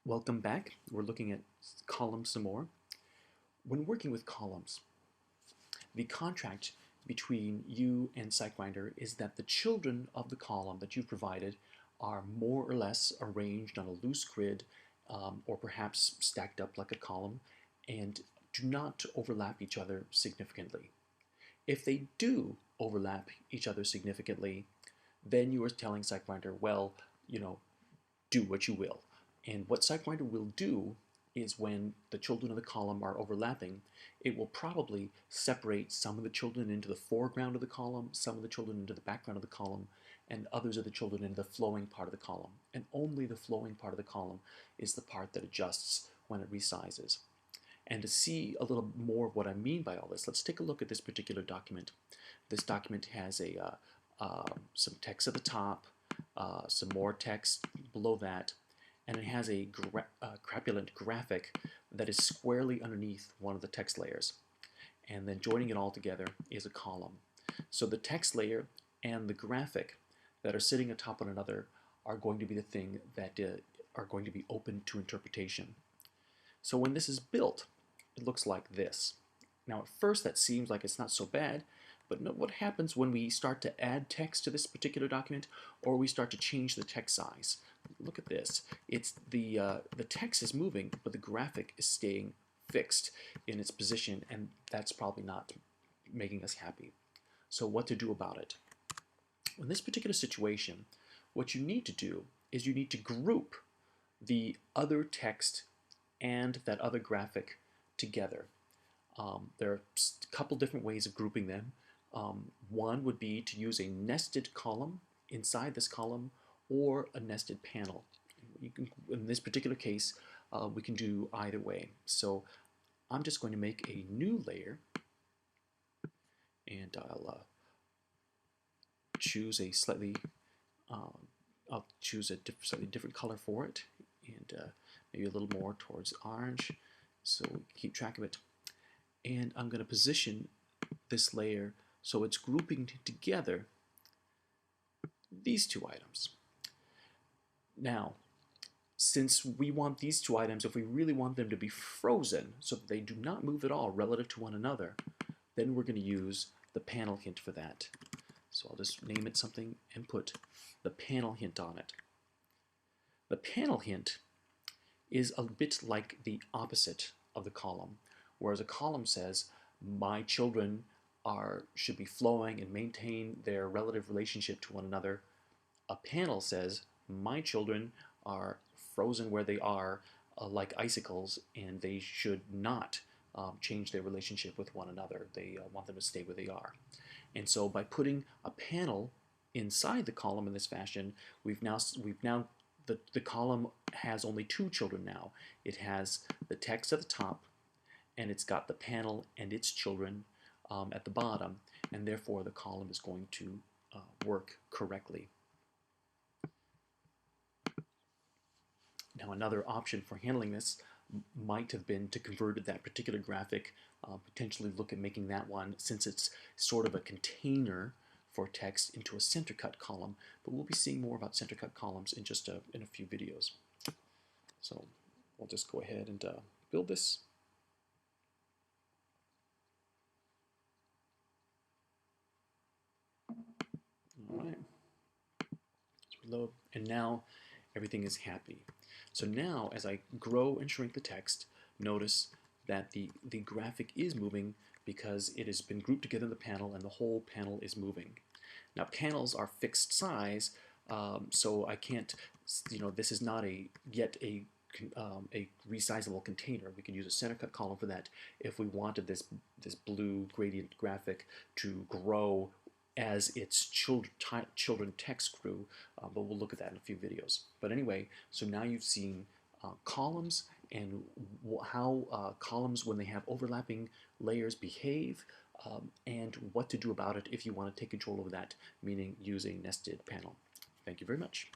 Welcome back. We're looking at columns some more. When working with columns, the contract between you and SiteFinder is that the children of the column that you've provided are more or less arranged on a loose grid or perhaps stacked up like a column and do not overlap each other significantly. If they do overlap each other significantly, then you are telling SiteFinder, well, do what you will. And what SiteFinder will do is when the children of the column are overlapping, it will probably separate some of the children into the foreground of the column, some of the children into the background of the column, and others of the children into the flowing part of the column. And only the flowing part of the column is the part that adjusts when it resizes. And to see a little more of what I mean by all this, let's take a look at this particular document. This document has some text at the top, some more text below that, and it has a crapulent graphic that is squarely underneath one of the text layers. And then joining it all together is a column. So the text layer and the graphic that are sitting atop one another are going to be the thing that are going to be open to interpretation. So when this is built, it looks like this. Now at first that seems like it's not so bad, but note what happens when we start to add text to this particular document or we start to change the text size. Look at this. It's the text is moving, but the graphic is staying fixed in its position, and that's probably not making us happy. So what to do about it? In this particular situation, what you need to do is you need to group the other text and that other graphic together. There are a couple different ways of grouping them. One would be to use a nested column inside this column or a nested panel. In this particular case, we can do either way. So I'm just going to make a new layer, and I'll choose a slightly slightly different color for it, and maybe a little more towards orange, so we keep track of it. And I'm going to position this layer so it's grouping together these two items. Now, since we want these two items, if we really want them to be frozen so that they do not move at all relative to one another, then we're going to use the panel hint for that. So I'll just name it something and put the panel hint on it. The panel hint is a bit like the opposite of the column, whereas a column says, my children should be flowing and maintain their relative relationship to one another. A panel says, my children are frozen where they are like icicles, and they should not change their relationship with one another. They want them to stay where they are. And so by putting a panel inside the column in this fashion, the column has only two children now. It has the text at the top, and it's got the panel and its children at the bottom, and therefore the column is going to work correctly. Now another option for handling this might have been to convert that particular graphic, potentially look at making that one, since it's sort of a container for text, into a center cut column, but we'll be seeing more about center cut columns in just in a few videos. So we'll just go ahead and build this. All right, let's reload, and now everything is happy. So now as I grow and shrink the text, notice that the graphic is moving because it has been grouped together in the panel and the whole panel is moving. Now panels are fixed size, so I can't, this is not yet a resizable container. We can use a center cut column for that if we wanted this blue gradient graphic to grow as its children text grew, but we'll look at that in a few videos. But anyway, so now you've seen columns and how columns, when they have overlapping layers, behave, and what to do about it if you want to take control of that, meaning use a nested panel. Thank you very much.